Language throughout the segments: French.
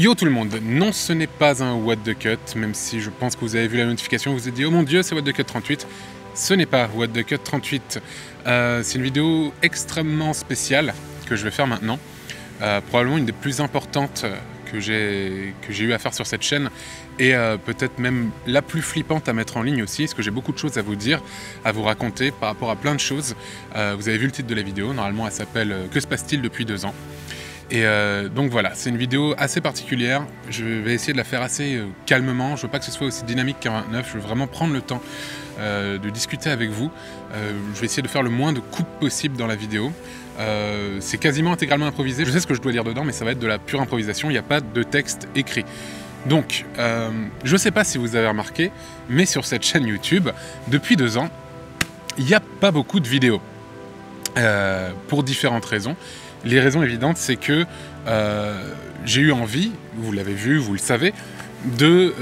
Yo tout le monde, non ce n'est pas un What the Cut, même si je pense que vous avez vu la notification, vous vous êtes dit oh mon dieu c'est What the Cut 38. Ce n'est pas What the Cut 38, c'est une vidéo extrêmement spéciale que je vais faire maintenant, probablement une des plus importantes que j'ai eu à faire sur cette chaîne et peut-être même la plus flippante à mettre en ligne aussi, parce que j'ai beaucoup de choses à vous dire, à vous raconter par rapport à plein de choses. Vous avez vu le titre de la vidéo, normalement elle s'appelle « Que se passe-t-il depuis 2 ans ?» Et donc voilà, c'est une vidéo assez particulière, je vais essayer de la faire assez calmement, je veux pas que ce soit aussi dynamique qu'un 29, je veux vraiment prendre le temps de discuter avec vous, je vais essayer de faire le moins de coupes possible dans la vidéo, c'est quasiment intégralement improvisé, je sais ce que je dois dire dedans mais ça va être de la pure improvisation, il n'y a pas de texte écrit. Donc, je sais pas si vous avez remarqué, mais sur cette chaîne YouTube, depuis 2 ans, il n'y a pas beaucoup de vidéos, pour différentes raisons. Les raisons évidentes, c'est que j'ai eu envie, vous l'avez vu, vous le savez, de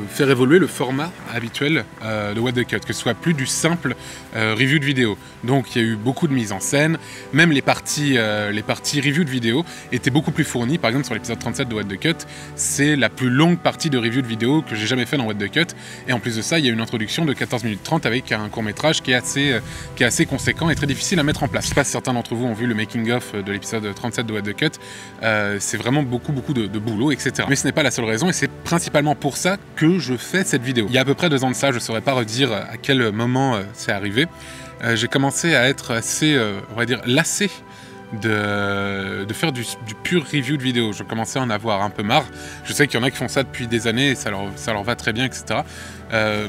faire évoluer le format habituel de What the Cut, que ce soit plus du simple review de vidéo. Donc il y a eu beaucoup de mise en scène, même les parties review de vidéo étaient beaucoup plus fournies. Par exemple sur l'épisode 37 de What the Cut, c'est la plus longue partie de review de vidéo que j'ai jamais fait dans What the Cut. Et en plus de ça, il y a une introduction de 14 minutes 30 avec un court-métrage qui est assez conséquent et très difficile à mettre en place. Je ne sais pas si certains d'entre vous ont vu le making-of de l'épisode 37 de What the Cut. C'est vraiment beaucoup de boulot, etc. Mais ce n'est pas la seule raison et c'est principalement pour ça que je fais cette vidéo. Il y a à peu près 2 ans de ça, je ne saurais pas redire à quel moment c'est arrivé. J'ai commencé à être assez, on va dire, lassé de faire du pur review de vidéo. Je commençais à en avoir un peu marre. Je sais qu'il y en a qui font ça depuis des années et ça leur va très bien, etc.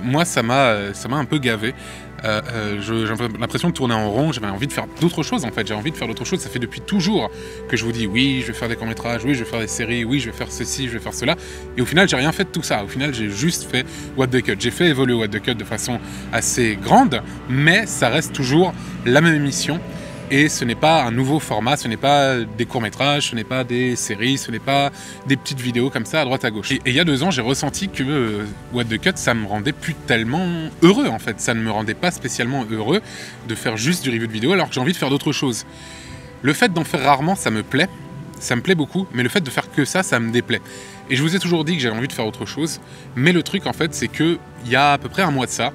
Moi, ça m'a un peu gavé. J'avais l'impression de tourner en rond, j'avais envie de faire d'autres choses en fait, j'ai envie de faire d'autres choses, ça fait depuis toujours que je vous dis oui, je vais faire des courts-métrages, oui, je vais faire des séries, oui, je vais faire ceci, je vais faire cela, et au final, j'ai rien fait de tout ça, au final, j'ai juste fait What the Cut, j'ai fait évoluer What the Cut de façon assez grande, mais ça reste toujours la même émission, et ce n'est pas un nouveau format, ce n'est pas des courts-métrages, ce n'est pas des séries, ce n'est pas des petites vidéos comme ça à droite à gauche. Et il y a 2 ans, j'ai ressenti que What the Cut, ça me rendait plus tellement heureux en fait. Ça ne me rendait pas spécialement heureux de faire juste du review de vidéo alors que j'ai envie de faire d'autres choses. Le fait d'en faire rarement, ça me plaît beaucoup, mais le fait de faire que ça me déplaît. Et je vous ai toujours dit que j'avais envie de faire autre chose, mais le truc en fait, c'est que il y a à peu près un mois de ça,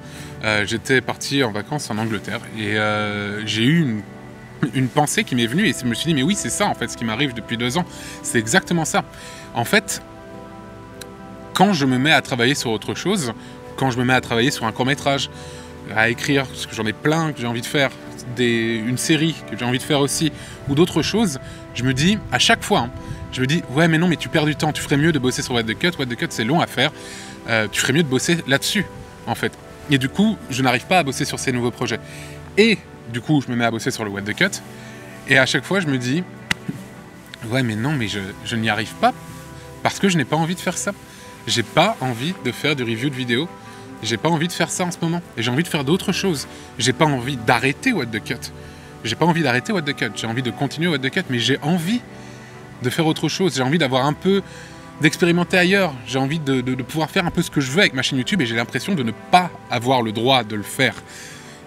j'étais parti en vacances en Angleterre et j'ai eu une pensée qui m'est venue et je me suis dit mais oui c'est ça en fait ce qui m'arrive depuis 2 ans, c'est exactement ça. En fait, quand je me mets à travailler sur autre chose, quand je me mets à travailler sur un court-métrage, à écrire, parce que j'en ai plein que j'ai envie de faire, une série que j'ai envie de faire aussi, ou d'autres choses, je me dis à chaque fois, je me dis ouais mais non mais tu perds du temps, tu ferais mieux de bosser sur What the Cut c'est long à faire, tu ferais mieux de bosser là-dessus en fait. Et du coup je n'arrive pas à bosser sur ces nouveaux projets. Et du coup, je me mets à bosser sur le What the Cut, et à chaque fois, je me dis ouais, mais non, mais je n'y arrive pas, parce que je n'ai pas envie de faire ça. J'ai pas envie de faire du review de vidéo, j'ai pas envie de faire ça en ce moment, et j'ai envie de faire d'autres choses. J'ai pas envie d'arrêter What the Cut, j'ai pas envie d'arrêter What the Cut, j'ai envie de continuer What the Cut, mais j'ai envie de faire autre chose, j'ai envie d'avoir un peu, d'expérimenter ailleurs, j'ai envie de pouvoir faire un peu ce que je veux avec ma chaîne YouTube, et j'ai l'impression de ne pas avoir le droit de le faire.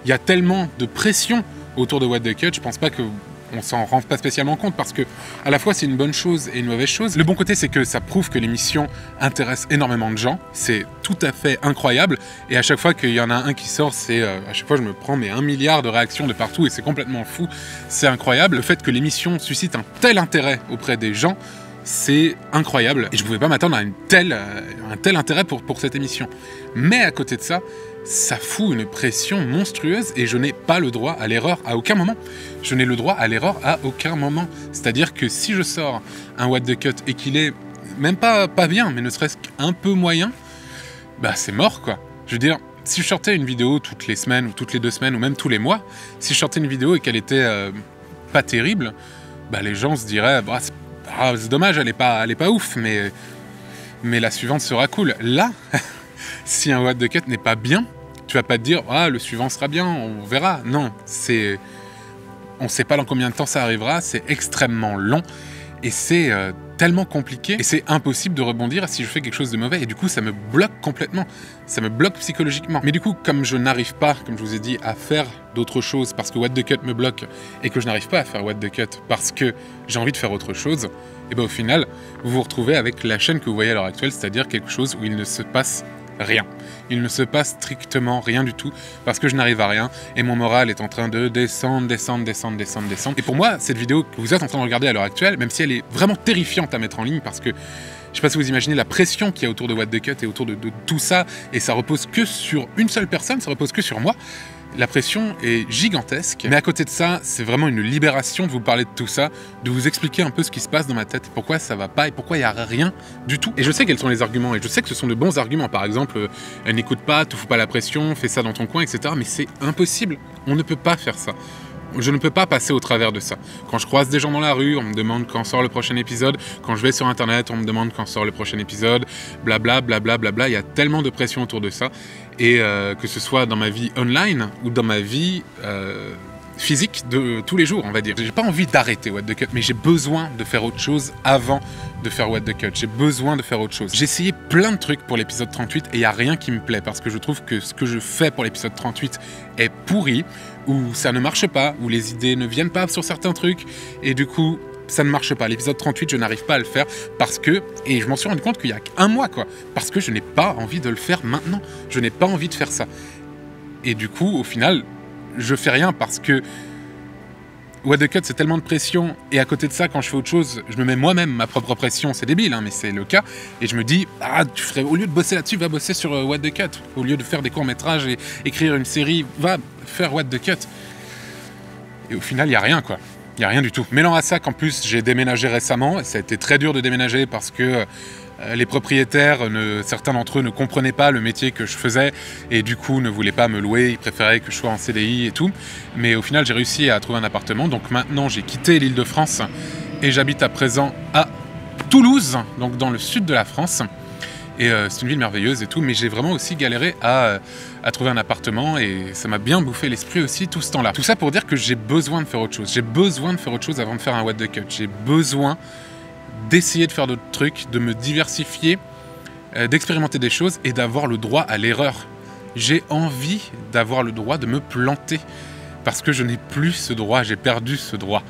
Il y a tellement de pression autour de What the Cut, je pense pas qu'on s'en rend pas spécialement compte parce que à la fois c'est une bonne chose et une mauvaise chose. Le bon côté c'est que ça prouve que l'émission intéresse énormément de gens, c'est tout à fait incroyable et à chaque fois qu'il y en a un qui sort, c'est à chaque fois je me prends mais 1 milliard de réactions de partout et c'est complètement fou, c'est incroyable. Le fait que l'émission suscite un tel intérêt auprès des gens, c'est incroyable et je ne pouvais pas m'attendre à un tel intérêt pour cette émission. Mais à côté de ça, ça fout une pression monstrueuse et je n'ai pas le droit à l'erreur à aucun moment. Je n'ai le droit à l'erreur à aucun moment. C'est-à-dire que si je sors un What the Cut et qu'il est même pas bien, mais ne serait-ce qu'un peu moyen, bah c'est mort quoi. Je veux dire, si je sortais une vidéo toutes les semaines ou toutes les 2 semaines ou même tous les mois, si je sortais une vidéo et qu'elle était pas terrible, bah les gens se diraient bah, c'est dommage, elle est pas ouf, mais la suivante sera cool. Là, si un What the Cut n'est pas bien, tu vas pas te dire ah le suivant sera bien, on verra. Non, on sait pas dans combien de temps ça arrivera, c'est extrêmement long et c'est tellement compliqué et c'est impossible de rebondir si je fais quelque chose de mauvais et du coup ça me bloque complètement, ça me bloque psychologiquement. Mais du coup comme je n'arrive pas, comme je vous ai dit, à faire d'autres choses parce que What the Cut me bloque et que je n'arrive pas à faire What the Cut parce que j'ai envie de faire autre chose, et bien au final vous vous retrouvez avec la chaîne que vous voyez à l'heure actuelle, c'est-à-dire quelque chose où il ne se passe rien. Il ne se passe strictement rien du tout parce que je n'arrive à rien et mon moral est en train de descendre. Et pour moi, cette vidéo que vous êtes en train de regarder à l'heure actuelle, même si elle est vraiment terrifiante à mettre en ligne parce que je sais pas si vous imaginez la pression qu'il y a autour de What the Cut et autour de tout ça, et ça repose que sur une seule personne, ça repose que sur moi. La pression est gigantesque, mais à côté de ça, c'est vraiment une libération de vous parler de tout ça, de vous expliquer un peu ce qui se passe dans ma tête, pourquoi ça va pas et pourquoi il n'y a rien du tout. Et je sais quels sont les arguments, et je sais que ce sont de bons arguments. Par exemple, n'écoute pas, te fous pas la pression, fais ça dans ton coin, etc. Mais c'est impossible, on ne peut pas faire ça. Je ne peux pas passer au travers de ça. Quand je croise des gens dans la rue, on me demande quand sort le prochain épisode. Quand je vais sur internet, on me demande quand sort le prochain épisode. Blabla, blabla, blabla. Il y a tellement de pression autour de ça. Et que ce soit dans ma vie online ou dans ma vie physique de tous les jours, on va dire. J'ai pas envie d'arrêter What the Cut, mais j'ai besoin de faire autre chose avant de faire What the Cut. J'ai besoin de faire autre chose. J'ai essayé plein de trucs pour l'épisode 38 et il n'y a rien qui me plaît parce que je trouve que ce que je fais pour l'épisode 38 est pourri, ou ça ne marche pas, ou les idées ne viennent pas sur certains trucs, et du coup, ça ne marche pas. L'épisode 38, je n'arrive pas à le faire parce que, et je m'en suis rendu compte qu'il y a qu'un mois, quoi, parce que je n'ai pas envie de le faire maintenant. Je n'ai pas envie de faire ça. Et du coup, au final, je fais rien parce que What the Cut, c'est tellement de pression, et à côté de ça, quand je fais autre chose, je me mets moi-même ma propre pression. C'est débile, hein, mais c'est le cas. Et je me dis, tu ferais, au lieu de bosser là-dessus, va bosser sur What the Cut. Au lieu de faire des courts-métrages et écrire une série, va faire What the Cut. Et au final, il n'y a rien, quoi. Il n'y a rien du tout. Mêlant à ça qu'en plus, j'ai déménagé récemment, et ça a été très dur de déménager parce que les propriétaires, certains d'entre eux ne comprenaient pas le métier que je faisais et du coup ne voulaient pas me louer, ils préféraient que je sois en CDI et tout. Mais au final, j'ai réussi à trouver un appartement, donc maintenant j'ai quitté l'Île-de-France et j'habite à présent à Toulouse, donc dans le sud de la France. Et c'est une ville merveilleuse et tout, mais j'ai vraiment aussi galéré à trouver un appartement et ça m'a bien bouffé l'esprit aussi tout ce temps-là. Tout ça pour dire que j'ai besoin de faire autre chose. J'ai besoin de faire autre chose avant de faire un What the Cut. J'ai besoin d'essayer de faire d'autres trucs, de me diversifier, d'expérimenter des choses et d'avoir le droit à l'erreur. J'ai envie d'avoir le droit de me planter parce que je n'ai plus ce droit, j'ai perdu ce droit.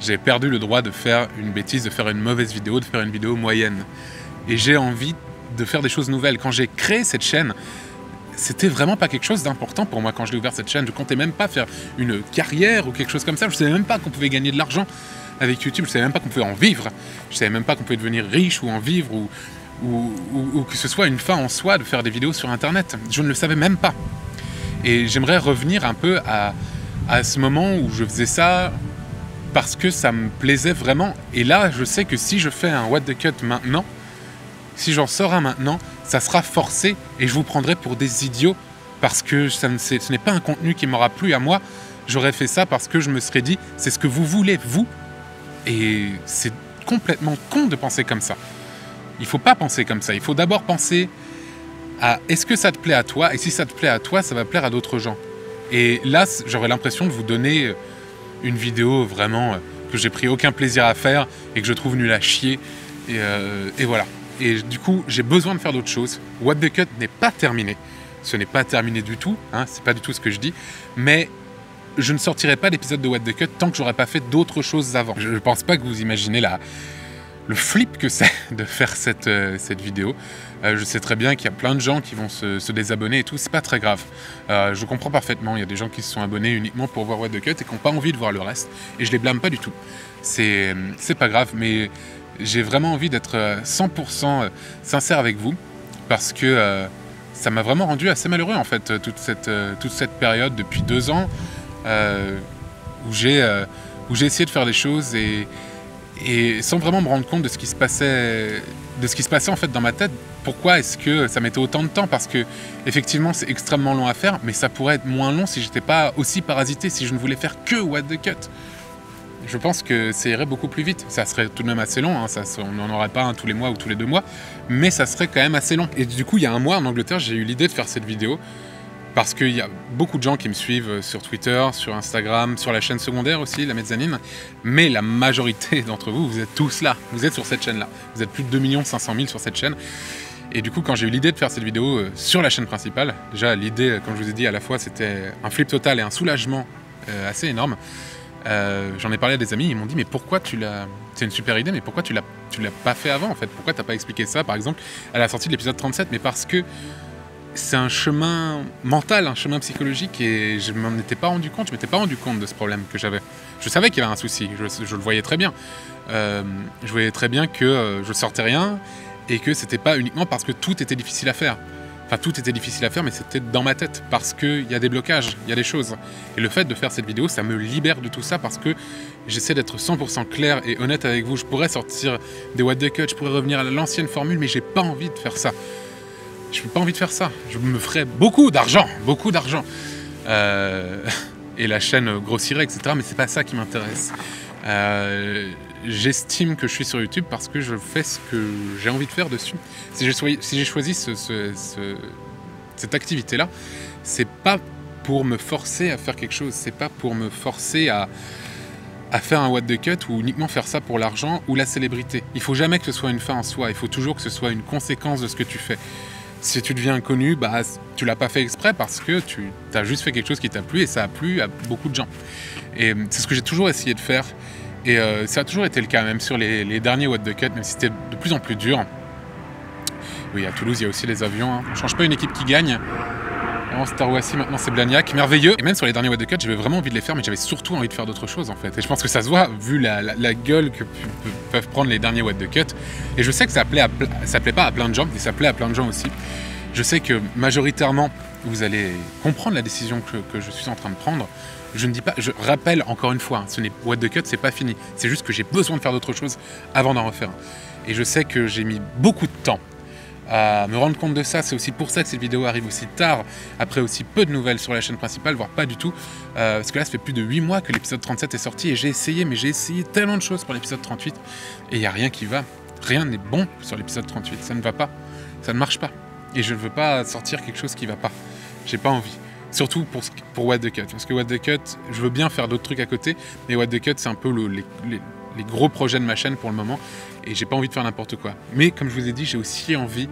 J'ai perdu le droit de faire une bêtise, de faire une mauvaise vidéo, de faire une vidéo moyenne. Et j'ai envie de faire des choses nouvelles. Quand j'ai créé cette chaîne, c'était vraiment pas quelque chose d'important pour moi quand je l'ai ouvert cette chaîne. Je comptais même pas faire une carrière ou quelque chose comme ça. Je savais même pas qu'on pouvait gagner de l'argent avec YouTube. Je savais même pas qu'on pouvait en vivre. Je savais même pas qu'on pouvait devenir riche ou en vivre ou que ce soit une fin en soi de faire des vidéos sur Internet. Je ne le savais même pas. Et j'aimerais revenir un peu à ce moment où je faisais ça parce que ça me plaisait vraiment. Et là, je sais que si je fais un What the Cut maintenant, si j'en sors un maintenant, ça sera forcé et je vous prendrai pour des idiots parce que ce n'est pas un contenu qui m'aura plu à moi. J'aurais fait ça parce que je me serais dit, c'est ce que vous voulez, vous. Et c'est complètement con de penser comme ça. Il ne faut pas penser comme ça. Il faut d'abord penser à est-ce que ça te plaît à toi? Et si ça te plaît à toi, ça va plaire à d'autres gens. Et là, j'aurais l'impression de vous donner une vidéo vraiment que j'ai pris aucun plaisir à faire et que je trouve nulle à chier. Et voilà. Et du coup, j'ai besoin de faire d'autres choses. What the Cut n'est pas terminé. Ce n'est pas terminé du tout. Hein, c'est pas du tout ce que je dis. Mais je ne sortirai pas d'épisode de What the Cut tant que j'aurais pas fait d'autres choses avant. Je ne pense pas que vous imaginez le flip que c'est de faire cette vidéo. Je sais très bien qu'il y a plein de gens qui vont se désabonner et tout. C'est pas très grave. Je comprends parfaitement. Il y a des gens qui se sont abonnés uniquement pour voir What the Cut et qui n'ont pas envie de voir le reste. Et je les blâme pas du tout. C'est pas grave. Mais j'ai vraiment envie d'être 100% sincère avec vous parce que ça m'a vraiment rendu assez malheureux en fait toute cette période depuis 2 ans où j'ai essayé de faire des choses et sans vraiment me rendre compte de ce qui se passait en fait dans ma tête. Pourquoi est-ce que ça mettait autant de temps? Parce que effectivement c'est extrêmement long à faire, mais ça pourrait être moins long si j'étais pas aussi parasité, si je ne voulais faire que What the Cut. Je pense que ça irait beaucoup plus vite. Ça serait tout de même assez long, hein. On n'en aurait pas un tous les mois ou tous les 2 mois, mais ça serait quand même assez long. Et du coup, il y a un mois en Angleterre, j'ai eu l'idée de faire cette vidéo Parce qu'il y a beaucoup de gens qui me suivent sur Twitter, sur Instagram, sur la chaîne secondaire aussi, la mezzanine. Mais la majorité d'entre vous, vous êtes tous là. Vous êtes sur cette chaîne-là. Vous êtes plus de 2 500 000 sur cette chaîne. Et du coup, quand j'ai eu l'idée de faire cette vidéo sur la chaîne principale, déjà l'idée, comme je vous ai dit, à la fois c'était un flip total et un soulagement assez énorme. J'en ai parlé à des amis, ils m'ont dit mais pourquoi tu l'as... C'est une super idée, mais pourquoi tu l'as pas fait avant en fait? Pourquoi t'as pas expliqué ça par exemple à la sortie de l'épisode 37? Mais parce que c'est un chemin mental, un chemin psychologique et je m'en étais pas rendu compte, je m'étais pas rendu compte de ce problème que j'avais. Je savais qu'il y avait un souci, je le voyais très bien. Je voyais très bien que je sortais rien et que c'était pas uniquement parce que tout était difficile à faire. Enfin, tout était difficile à faire, mais c'était dans ma tête, parce qu'il y a des blocages, il y a des choses. Et le fait de faire cette vidéo, ça me libère de tout ça, parce que j'essaie d'être 100% clair et honnête avec vous. Je pourrais sortir des what the cut, je pourrais revenir à l'ancienne formule, mais j'ai pas envie de faire ça. Je n'ai pas envie de faire ça. Je me ferais beaucoup d'argent, beaucoup d'argent. Et la chaîne grossirait, etc. Mais c'est pas ça qui m'intéresse. J'estime que je suis sur YouTube parce que je fais ce que j'ai envie de faire dessus. Si j'ai choisi cette activité-là, c'est pas pour me forcer à faire quelque chose, c'est pas pour me forcer à faire un what the cut ou uniquement faire ça pour l'argent ou la célébrité. Il faut jamais que ce soit une fin en soi, il faut toujours que ce soit une conséquence de ce que tu fais. Si tu deviens connu, bah, tu l'as pas fait exprès parce que tu as juste fait quelque chose qui t'a plu et ça a plu à beaucoup de gens. Et c'est ce que j'ai toujours essayé de faire. Et ça a toujours été le cas, même sur les derniers what the cut, même si c'était de plus en plus dur. Oui, à Toulouse, il y a aussi les avions. Hein. On ne change pas une équipe qui gagne. Avant Star Wars, maintenant c'est Blagnac. Merveilleux. Et même sur les derniers what the cut, j'avais vraiment envie de les faire, mais j'avais surtout envie de faire d'autres choses en fait. Et je pense que ça se voit, vu la gueule que peuvent prendre les derniers what the cut. Et je sais que ça plaît pas à plein de gens, mais ça plaît à plein de gens aussi. Je sais que majoritairement, vous allez comprendre la décision que je suis en train de prendre. Je ne dis pas, je rappelle encore une fois, ce n'est what the cut, c'est pas fini. C'est juste que j'ai besoin de faire d'autres choses avant d'en refaire. Et je sais que j'ai mis beaucoup de temps à me rendre compte de ça. C'est aussi pour ça que cette vidéo arrive aussi tard, après aussi peu de nouvelles sur la chaîne principale, voire pas du tout. Parce que là, ça fait plus de 8 mois que l'épisode 37 est sorti et j'ai essayé, mais j'ai essayé tellement de choses pour l'épisode 38 et il n'y a rien qui va. Rien n'est bon sur l'épisode 38, ça ne va pas, ça ne marche pas. Et je ne veux pas sortir quelque chose qui va pas. J'ai pas envie. Surtout pour What the Cut. Parce que What the Cut, je veux bien faire d'autres trucs à côté, mais What the Cut, c'est un peu les gros projets de ma chaîne pour le moment. Et j'ai pas envie de faire n'importe quoi. Mais comme je vous ai dit, j'ai aussi envie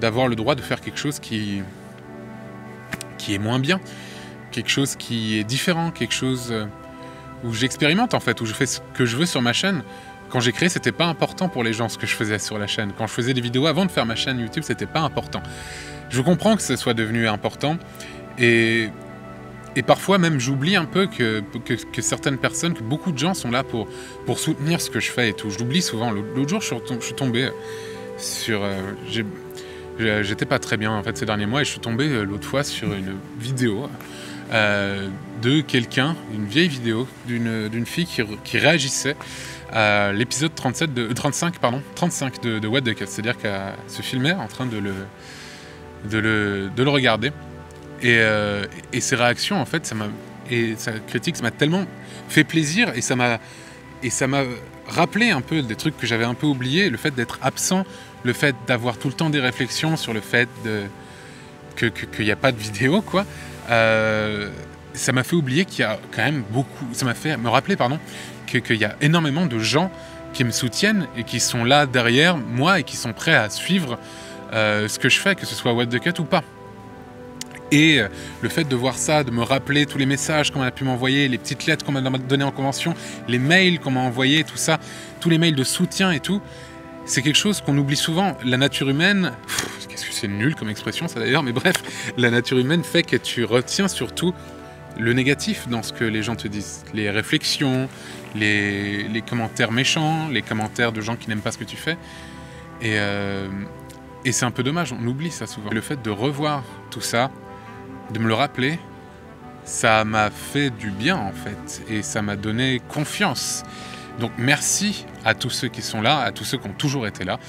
d'avoir le droit de faire quelque chose qui est moins bien. Quelque chose qui est différent. Quelque chose où j'expérimente en fait, où je fais ce que je veux sur ma chaîne. Quand j'ai créé, c'était pas important pour les gens ce que je faisais sur la chaîne. Quand je faisais des vidéos avant de faire ma chaîne YouTube, c'était pas important. Je comprends que ce soit devenu important et parfois même j'oublie un peu que certaines personnes, que beaucoup de gens sont là pour soutenir ce que je fais et tout. Je l'oublie souvent. L'autre jour, je suis tombé sur... j'étais pas très bien en fait ces derniers mois et je suis tombé l'autre fois sur une vidéo de quelqu'un, une vieille vidéo d'une fille qui réagissait à l'épisode 35 de What the Cut. C'est-à-dire qu'elle se filmait en train de le regarder. Et ses réactions, en fait, et sa critique, ça m'a tellement fait plaisir et ça m'a rappelé un peu des trucs que j'avais un peu oubliés, le fait d'être absent, le fait d'avoir tout le temps des réflexions sur le fait qu'il n'y a pas de vidéo, quoi. Ça m'a fait oublier qu'il y a quand même beaucoup... Ça m'a fait me rappeler, qu'il y a énormément de gens qui me soutiennent et qui sont là derrière moi et qui sont prêts à suivre ce que je fais, que ce soit What the Cut ou pas. Et le fait de voir ça, de me rappeler tous les messages qu'on a pu m'envoyer, les petites lettres qu'on m'a données en convention, les mails qu'on m'a envoyés, tout ça, tous les mails de soutien et tout, c'est quelque chose qu'on oublie souvent. La nature humaine, qu'est-ce que c'est nul comme expression ça d'ailleurs, mais bref, la nature humaine fait que tu retiens surtout le négatif dans ce que les gens te disent. Les réflexions, les commentaires méchants, les commentaires de gens qui n'aiment pas ce que tu fais. Et c'est un peu dommage, on oublie ça souvent. Le fait de revoir tout ça, de me le rappeler, ça m'a fait du bien en fait, et ça m'a donné confiance. Donc merci à tous ceux qui sont là, à tous ceux qui ont toujours été là,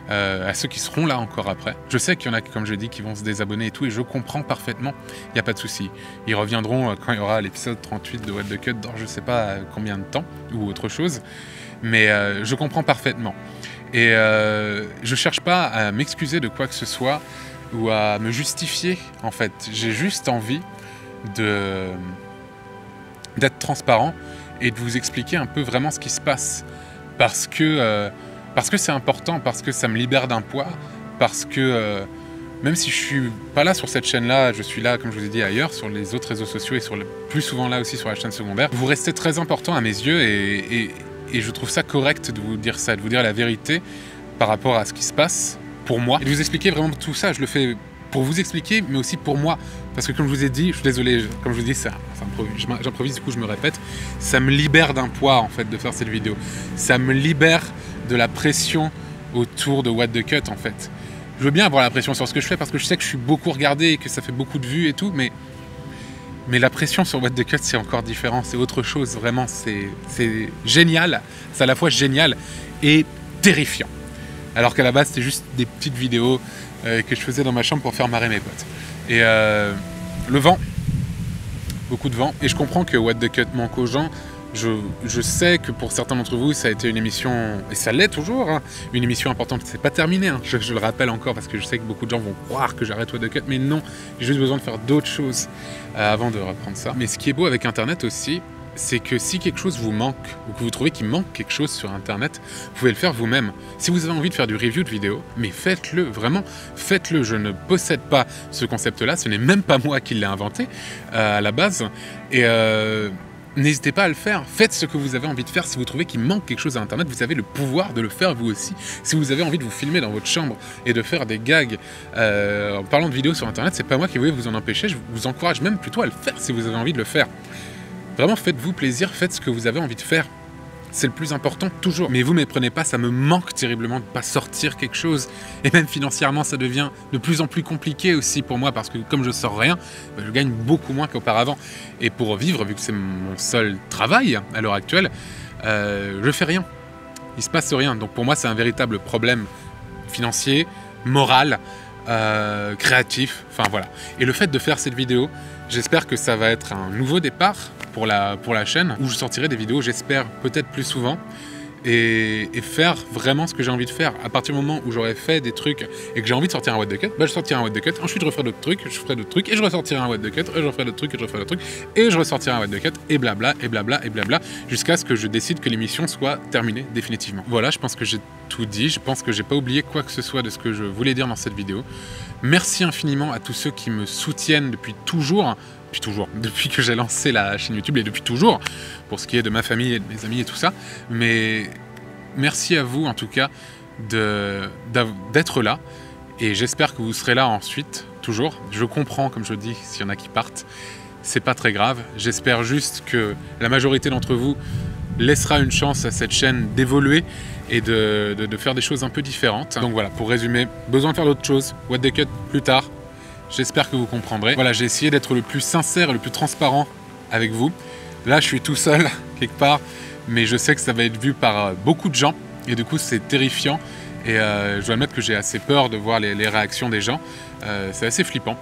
à ceux qui seront là encore après. Je sais qu'il y en a, comme je dis, qui vont se désabonner et tout, et je comprends parfaitement, il n'y a pas de souci. Ils reviendront quand il y aura l'épisode 38 de What the Cut dans je sais pas combien de temps, ou autre chose, mais je comprends parfaitement. Et je cherche pas à m'excuser de quoi que ce soit. ou à me justifier en fait. J'ai juste envie d'être transparent et de vous expliquer un peu vraiment ce qui se passe. Parce que c'est important, parce que ça me libère d'un poids, parce que même si je suis pas là sur cette chaîne-là, je suis là, comme je vous ai dit, ailleurs, sur les autres réseaux sociaux et plus souvent là aussi sur la chaîne secondaire, vous restez très important à mes yeux et je trouve ça correct de vous dire ça, de vous dire la vérité par rapport à ce qui se passe pour moi. Et de vous expliquer vraiment tout ça, je le fais pour vous expliquer, mais aussi pour moi. Parce que comme je vous ai dit, je suis désolé, comme je vous dis, j'improvise, du coup je me répète, ça me libère d'un poids en fait de faire cette vidéo. Ça me libère de la pression autour de What the Cut en fait. Je veux bien avoir la pression sur ce que je fais parce que je sais que je suis beaucoup regardé et que ça fait beaucoup de vues et tout, mais la pression sur What the Cut c'est encore différent, c'est autre chose, vraiment, c'est génial, c'est à la fois génial et terrifiant. Alors qu'à la base c'était juste des petites vidéos que je faisais dans ma chambre pour faire marrer mes potes. Et le vent, beaucoup de vent, et je comprends que What the Cut manque aux gens. Je sais que pour certains d'entre vous, ça a été une émission, et ça l'est toujours, hein, une émission importante. C'est pas terminé, hein, je le rappelle encore, parce que je sais que beaucoup de gens vont croire que j'arrête What the Cut, mais non, j'ai juste besoin de faire d'autres choses avant de reprendre ça. Mais ce qui est beau avec Internet aussi, c'est que si quelque chose vous manque, ou que vous trouvez qu'il manque quelque chose sur Internet, vous pouvez le faire vous-même. Si vous avez envie de faire du review de vidéo, mais faites-le, vraiment, faites-le. Je ne possède pas ce concept-là, ce n'est même pas moi qui l'ai inventé à la base, et n'hésitez pas à le faire. Faites ce que vous avez envie de faire. Si vous trouvez qu'il manque quelque chose à Internet, vous avez le pouvoir de le faire vous aussi. Si vous avez envie de vous filmer dans votre chambre et de faire des gags en parlant de vidéos sur Internet, c'est pas moi qui vais vous en empêcher. Je vous encourage même plutôt à le faire si vous avez envie de le faire. Vraiment, faites-vous plaisir, faites ce que vous avez envie de faire. C'est le plus important, toujours. Mais vous ne méprenez pas, ça me manque terriblement de ne pas sortir quelque chose. Et même financièrement, ça devient de plus en plus compliqué aussi pour moi, parce que comme je sors rien, je gagne beaucoup moins qu'auparavant. Et pour vivre, vu que c'est mon seul travail à l'heure actuelle, je fais rien. Il se passe rien. Donc pour moi, c'est un véritable problème financier, moral, créatif, enfin voilà. Et le fait de faire cette vidéo, j'espère que ça va être un nouveau départ pour la chaîne, où je sortirai des vidéos, j'espère, peut-être plus souvent, et faire vraiment ce que j'ai envie de faire. À partir du moment où j'aurai fait des trucs et que j'ai envie de sortir un What the Cut, bah je sortirai un What the Cut, ensuite je referai d'autres trucs, je ferai d'autres trucs, et je ressortirai un What the Cut, et je referai d'autres trucs, et je referai d'autres trucs, et je ressortirai un What the Cut, et blabla, et blabla, et blabla, jusqu'à ce que je décide que l'émission soit terminée définitivement. Voilà, je pense que j'ai tout dit, je pense que j'ai pas oublié quoi que ce soit de ce que je voulais dire dans cette vidéo. Merci infiniment à tous ceux qui me soutiennent depuis toujours, depuis que j'ai lancé la chaîne YouTube, et depuis toujours, pour ce qui est de ma famille et de mes amis et tout ça. Mais merci à vous en tout cas d'être là, et j'espère que vous serez là ensuite, toujours. Je comprends, comme je dis, s'il y en a qui partent, c'est pas très grave. J'espère juste que la majorité d'entre vous laissera une chance à cette chaîne d'évoluer et de faire des choses un peu différentes. Donc voilà, pour résumer, besoin de faire d'autres choses, What the Cut plus tard. J'espère que vous comprendrez. Voilà, j'ai essayé d'être le plus sincère et le plus transparent avec vous. Là, je suis tout seul, quelque part, mais je sais que ça va être vu par beaucoup de gens, et du coup, c'est terrifiant. Et je dois admettre que j'ai assez peur de voir les réactions des gens. C'est assez flippant.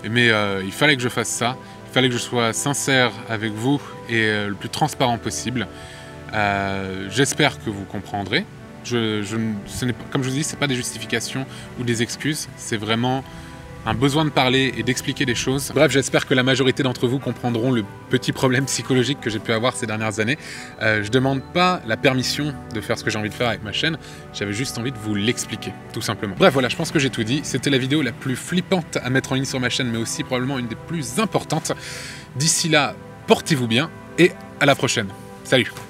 Mais il fallait que je fasse ça. Il fallait que je sois sincère avec vous et le plus transparent possible. J'espère que vous comprendrez. Comme je vous dis, ce n'est pas des justifications ou des excuses. C'est vraiment un besoin de parler et d'expliquer des choses. Bref, j'espère que la majorité d'entre vous comprendront le petit problème psychologique que j'ai pu avoir ces dernières années. Je ne demande pas la permission de faire ce que j'ai envie de faire avec ma chaîne, j'avais juste envie de vous l'expliquer, tout simplement. Bref, voilà, je pense que j'ai tout dit. C'était la vidéo la plus flippante à mettre en ligne sur ma chaîne, mais aussi probablement une des plus importantes. D'ici là, portez-vous bien et à la prochaine. Salut!